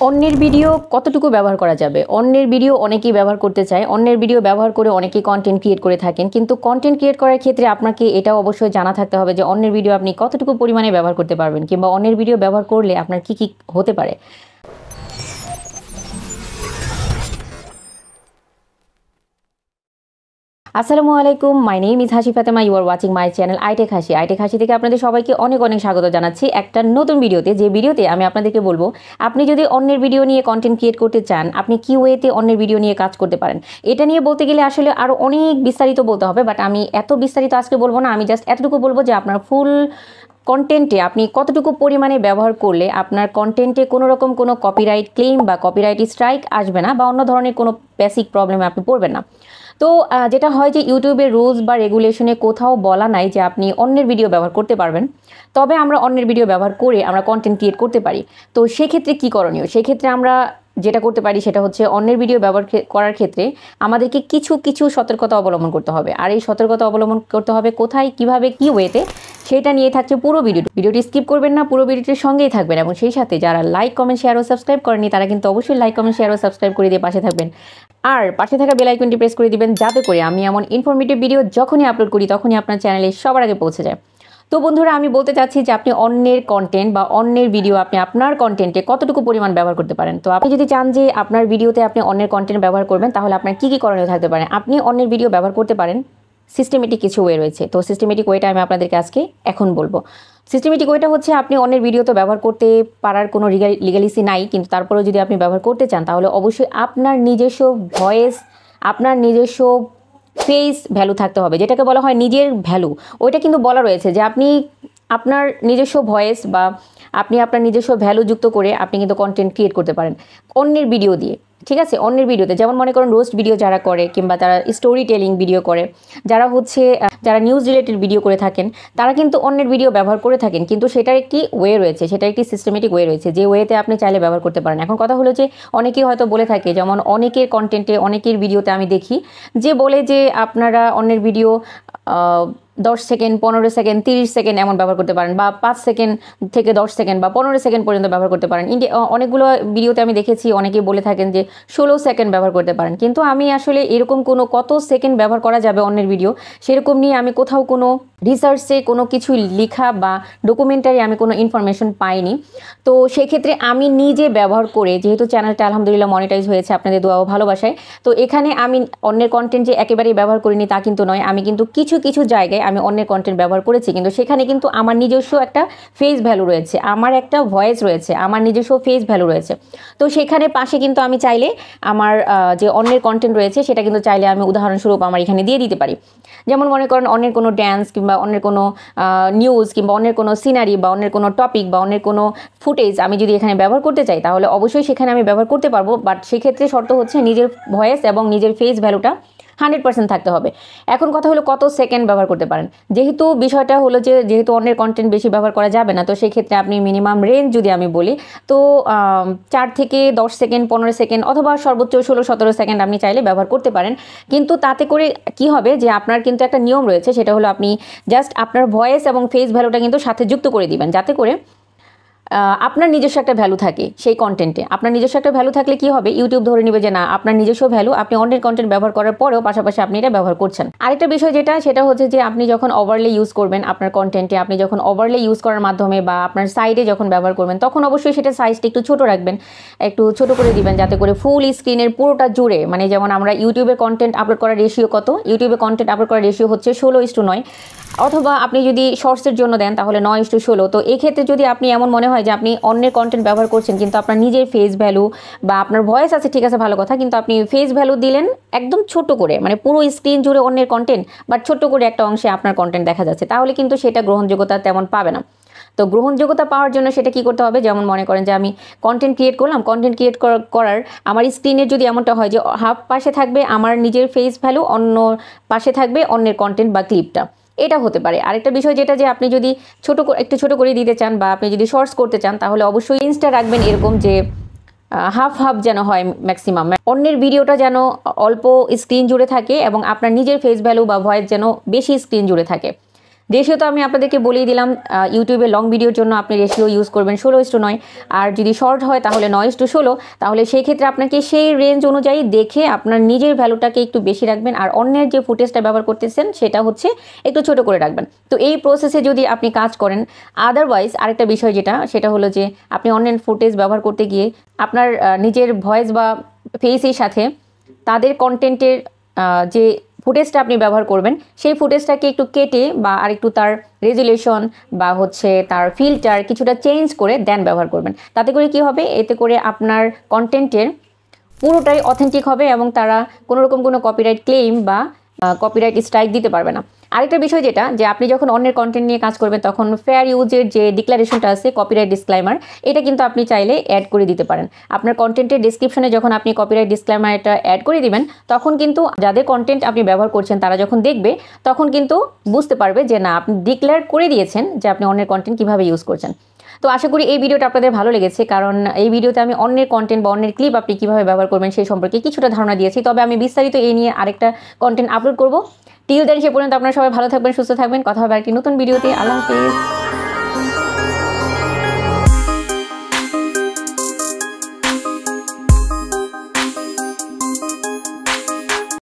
অন্যের ভিডিও কতটুকু ব্যবহার করা যাবে? অন্যের ভিডিও অনেকেই ব্যবহার করতে চায়। অন্যের ভিডিও ব্যবহার করে অনেকেই কন্টেন্ট ক্রিয়েট করে থাকেন। কিন্তু কন্টেন্ট ক্রিয়েট করার ক্ষেত্রে আপনাকে এটাও অবশ্যই জানা থাকতে হবে যে অন্যের ভিডিও আপনি কতটুকু পরিমাণে ব্যবহার করতে পারবেন, কিংবা অন্যের ভিডিও ব্যবহার করলে আপনার কি হতে পারে। আসসালামু আলাইকুম, মাই name is Hasi Fatema, you are watching my channel itech Hasi. Itech হাসি থেকে আপনাদের সবাইকে অনেক অনেক স্বাগত জানাচ্ছি একটা নতুন ভিডিওতে, যে ভিডিওতে আমি আপনাদেরকে বলবো আপনি যদি অন্যের ভিডিও নিয়ে কন্টেন্ট ক্রিয়েট করতে চান, আপনি কি ওয়েতে অন্যের ভিডিও নিয়ে কাজ করতে পারেন। এটা নিয়ে বলতে গেলে আসলে আরও অনেক বিস্তারিত বলতে হবে, বাট আমি এত বিস্তারিত আজকে বলবো না। আমি জাস্ট এতটুকু বলবো যে আপনার ফুল কন্টেন্টে আপনি কতটুকু পরিমাণে ব্যবহার করলে আপনার কন্টেন্টে কোনো রকম কোনো কপিরাইট ক্লেম বা কপিরাইট স্ট্রাইক আসবে না, বা অন্য ধরনের কোনো বেসিক প্রবলেমে আপনি পড়বেন না। তো যেটা হয় যে ইউটিউবের রুলস বা রেগুলেশনে কোথাও বলা নাই যে আপনি অন্যের ভিডিও ব্যবহার করতে পারবেন, তবে আমরা অন্যের ভিডিও ব্যবহার করে আমরা কন্টেন্ট ক্রিয়েট করতে পারি। তো সেক্ষেত্রে কী করণীয়? সেক্ষেত্রে আমরা যেটা করতে পারি সেটা হচ্ছে অন্যের ভিডিও ব্যবহার করার ক্ষেত্রে আমাদেরকে কিছু কিছু সতর্কতা অবলম্বন করতে হবে। আর এই সতর্কতা অবলম্বন করতে হবে কোথায়, কিভাবে, কি ওয়েতে, সেটা নিয়ে থাকছে পুরো ভিডিওটি স্কিপ করবেন না, পুরো ভিডিওটির সঙ্গেই থাকবেন। এবং সেই সাথে যারা লাইক, কমেন্ট, শেয়ার ও সাবস্ক্রাইব করেনি তারা কিন্তু অবশ্যই লাইক, কমেন্ট, শেয়ার ও সাবস্ক্রাইব করে দিয়ে পাশে থাকবেন। আর পাশে থাকা বেল আইকনটি প্রেস করে দিবেন, যাতে করে আমি এমন ইনফরমেটিভ ভিডিও যখনই আপলোড করি তখনই আপনার চ্যানেলে সবার আগে পৌঁছে যায়। তো বন্ধুরা, আমি বলতে চাচ্ছি যে আপনি অন্যের কন্টেন্ট বা অন্যের ভিডিও আপনি আপনার কন্টেন্টে কতটুকু পরিমাণ ব্যবহার করতে পারেন। তো আপনি যদি চান যে আপনার ভিডিওতে আপনি অন্যের কন্টেন্ট ব্যবহার করবেন, তাহলে আপনার কী কী করণীয় থাকতে পারে। আপনি অন্যের ভিডিও ব্যবহার করতে পারেন, সিস্টেমেটিক কিছু ওয়ে রয়েছে। তো সিস্টেমেটিক ওয়েটা আমি আপনাদেরকে আজকে এখন বলবো। সিস্টেমেটিক ওয়েটা হচ্ছে আপনি অন্যের ভিডিও তো ব্যবহার করতে পারার কোনো লিগালিসি নাই, কিন্তু তারপরেও যদি আপনি ব্যবহার করতে চান তাহলে অবশ্যই আপনার নিজস্ব ভয়েস, আপনার নিজস্ব ফেস ভ্যালু থাকতে হবে, যেটাকে বলা হয় নিজের ভ্যালু। ওইটা কিন্তু বলা রয়েছে যে আপনি আপনার নিজস্ব ভয়েস বা আপনি আপনার নিজস্ব ভ্যালু যুক্ত করে আপনি কিন্তু কন্টেন্ট ক্রিয়েট করতে পারেন অন্যের ভিডিও দিয়ে। ঠিক আছে, অন্যের ভিডিওতে যেমন মনে করেন রোস্ট ভিডিও যারা করে, কিংবা তারা স্টোরি টেলিং ভিডিও করে, যারা নিউজ রিলেটেড ভিডিও করে থাকেন, তারা কিন্তু অন্যের ভিডিও ব্যবহার করে থাকেন। কিন্তু সেটার একটি ওয়ে রয়েছে, সেটার একটি সিস্টেমেটিক ওয়ে রয়েছে, যে ওয়েতে আপনি চাইলে ব্যবহার করতে পারেন। এখন কথা হলো যে অনেকেই হয়তো বলে থাকে, যেমন অনেকের কন্টেন্টে, অনেকের ভিডিওতে আমি দেখি যে বলে যে আপনারা অন্যের ভিডিও 10 সেকেন্ড, 15 সেকেন্ড, 30 সেকেন্ড এমন ব্যবহার করতে পারেন, বা 5 সেকেন্ড থেকে 10 সেকেন্ড বা 15 সেকেন্ড পর্যন্ত ব্যবহার করতে পারেন। অনেকগুলো ভিডিওতে আমি দেখেছি অনেকেই বলে থাকেন যে 16 সেকেন্ড ব্যবহার করতে পারেন। কিন্তু আমি আসলে এরকম কোনো কত সেকেন্ড ব্যবহার করা যাবে অন্যের ভিডিও, সেরকম নিয়ে আমি কোথাও কোনো রিসার্চে কোনো কিছু লেখা বা ডকুমেন্টারি আমি কোনো ইনফরমেশন পাইনি। তো সেক্ষেত্রে আমি নিজে ব্যবহার করে, যেহেতু চ্যানেলটা আলহামদুলিল্লাহ মনিটাইজ হয়েছে আপনাদের দোয়া ও ভালোবাসায়, তো এখানে আমি অন্যের কন্টেন্ট যে একেবারেই ব্যবহার করিনি তা কিন্তু নয়। আমি কিন্তু কিছু কিছু জায়গায় আমি অন্যের কন্টেন্ট ব্যবহার করেছি, কিন্তু সেখানে কিন্তু আমার নিজস্ব একটা ফেস ভ্যালু রয়েছে, আমার একটা ভয়েস রয়েছে, আমার নিজস্ব ফেস ভ্যালু রয়েছে। তো সেখানে পাশে কিন্তু আমি চাইলে আমার যে অন্যের কন্টেন্ট রয়েছে সেটা কিন্তু চাইলে আমি উদাহরণস্বরূপ আমার এখানে দিয়ে দিতে পারি। যেমন মনে করেন অন্যের কোনো ড্যান্স, কিংবা অন্যের কোনো নিউজ, কিংবা অন্যের কোনো সিনারি, বা অন্যের কোনো টপিক, বা অন্যের কোনো ফুটেজ আমি যদি এখানে ব্যবহার করতে চাই, তাহলে অবশ্যই সেখানে আমি ব্যবহার করতে পারবো। বাট সেক্ষেত্রে শর্ত হচ্ছে নিজের ভয়েস এবং নিজের ফেস ভ্যালুটা 100% থাকতে হবে। এখন কথা হলো কত সেকেন্ড ব্যবহার করতে পারেন। যেহেতু বিষয়টা হলো যে যেহেতু অন্যের কন্টেন্ট বেশি ব্যবহার করা যাবে না, তো সেক্ষেত্রে আপনি মিনিমাম রেঞ্জ যদি আমি বলি, তো 4 থেকে 10 সেকেন্ড, 15 সেকেন্ড, অথবা সর্বোচ্চ 16-17 সেকেন্ড আপনি চাইলে ব্যবহার করতে পারেন। কিন্তু তাতে করে কি হবে যে আপনার কিন্তু একটা নিয়ম রয়েছে, সেটা হলো আপনি জাস্ট আপনার ভয়েস এবং ফেস ভ্যালুটা কিন্তু সাথে যুক্ত করে দিবেন, যাতে করে আপনার নিজস্ব একটা ভ্যালু থাকে সেই কন্টেন্টে। আপনার নিজস্ব একটা ভ্যালু থাকলে কি হবে, ইউটিউব ধরে নেবে যে না, আপনার নিজস্ব ভ্যালু, আপনি অন্যের কন্টেন্ট ব্যবহার করার পরেও পাশাপাশি আপনি এটা ব্যবহার করছেন। আরেকটা বিষয় সেটা হচ্ছে যে আপনি যখন ওভারলে ইউজ করবেন আপনার কন্টেন্টে, আপনি যখন ওভারলে ইউজ করার মাধ্যমে বা আপনার সাইডে যখন ব্যবহার করবেন, তখন অবশ্যই সেটা সাইজটা একটু ছোট রাখবেন, একটু ছোট করে দিবেন, যাতে করে ফুল স্ক্রিনের পুরোটা জুড়ে, মানে যেমন আমরা ইউটিউবে কন্টেন্ট আপলোড করার রেশিও কত, ইউটিউবে কন্টেন্ট আপলোড করার রেশিও হচ্ছে 16:9, অথবা আপনি যদি শর্টসের জন্য দেন তাহলে 9:16। তো এই ক্ষেত্রে যদি আপনি এমন মনে হয় যে আপনি অন্যের কন্টেন্ট ব্যবহার করছেন, কিন্তু আপনার নিজের ফেস ভ্যালু বা আপনার ভয়েস আছে, ঠিক আছে, ভালো কথা, কিন্তু আপনি ফেস ভ্যালু দিলেন একদম ছোট করে, মানে পুরো স্ক্রিন জুড়ে অন্যের কন্টেন্ট, বাট ছোট করে একটা অংশে আপনার কন্টেন্ট দেখা যাচ্ছে, তাহলে কিন্তু সেটা গ্রহণযোগ্যতা তেমন পাবে না। তো গ্রহণযোগ্যতা পাওয়ার জন্য সেটা কি করতে হবে, যেমন মনে করেন যে আমি কন্টেন্ট ক্রিয়েট করলাম, কন্টেন্ট ক্রিয়েট করার আমার স্ক্রিনের যদি এমনটা হয় যে হাফ পাশে থাকবে আমার নিজের ফেস ভ্যালু, অন্য পাশে থাকবে অন্যের কন্টেন্ট বা ক্লিপটা, এটা হতে পারে। আরেকটা বিষয় যেটা, যে আপনি যদি একটু ছোট করে দিতে চান, বা আপনি যদি শর্টস করতে চান, তাহলে অবশ্যই ইনস্টা রাখবেন এরকম যে হাফ হাফ যেন হয় ম্যাক্সিমাম, অন্যের ভিডিওটা যেন অল্প স্ক্রিন জুড়ে থাকে এবং আপনার নিজের ফেস ভ্যালু বা ভয়েস যেন বেশি স্ক্রিন জুড়ে থাকে, রেশিও তো আমি আপনাদেরকে বলেই দিলাম, ইউটিউবে লং ভিডিওর জন্য আপনি রেশিও ইউজ করবেন 16:9, আর যদি শর্ট হয় তাহলে 9:16। তাহলে সেই ক্ষেত্রে আপনাকে সেই রেঞ্জ অনুযায়ী দেখে আপনার নিজের ভ্যালুটাকে একটু বেশি রাখবেন, আর অন্যের যে ফুটেজটা ব্যবহার করতেছেন সেটা হচ্ছে একটু ছোট করে রাখবেন। তো এই প্রসেসে যদি আপনি কাজ করেন, আদারওয়াইজ আরেকটা বিষয় সেটা হলো যে আপনি অন্যের ফুটেজ ব্যবহার করতে গিয়ে আপনার নিজের ভয়েস বা ফেসের সাথে তাদের কন্টেন্টের যে ফুটেজটা আপনি ব্যবহার করবেন সেই ফুটেজটাকে একটু কেটে বা আরেকটু তার রেজুলেশন বা হচ্ছে তার ফিল্টার কিছুটা চেঞ্জ করে দেন ব্যবহার করবেন। তাতে করে কি হবে, এতে করে আপনার কন্টেন্টের পুরোটাই অথেন্টিক হবে এবং তারা কোনোরকম কোনো কপিরাইট ক্লেম বা কপিরাইট স্ট্রাইক দিতে পারবে না। আরেকটা বিষয় যে আপনি যখন অন্যের কন্টেন্ট নিয়ে কাজ করবেন তখন ফেয়ার ইউজের যে ডিক্লারেশনটা আছে, কপিরাইট ডিসক্লাইমার, এটা কিন্তু আপনি চাইলে অ্যাড করে দিতে পারেন। আপনার কন্টেন্টের ডিসক্রিপশনে যখন আপনি কপিরাইট ডিসক্লাইমার এটা অ্যাড করে দিবেন, তখন কিন্তু যাদের কন্টেন্ট আপনি ব্যবহার করছেন তারা যখন দেখবে তখন কিন্তু বুঝতে পারবে যে না, আপনি ডিক্লেয়ার করে দিয়েছেন যে আপনি অন্যের কন্টেন্ট কীভাবে ইউজ করছেন। তো আশা করি এই ভিডিওটা আপনাদের ভালো লেগেছে, কারণ এই ভিডিওতে আমি অন্যের কন্টেন্ট বা অন্যের ক্লিপ আপনি কীভাবে ব্যবহার করবেন সেই সম্পর্কে কিছুটা ধারণা দিয়েছি। তবে আমি বিস্তারিত এই নিয়ে আরেকটা কন্টেন্ট আপলোড করব। টিল দেন সে পর্যন্ত আপনারা সবাই ভালো থাকবেন, সুস্থ থাকবেন। কথা হবে আরেকটি নতুন ভিডিওতে। আল্লাহ হাফেজ।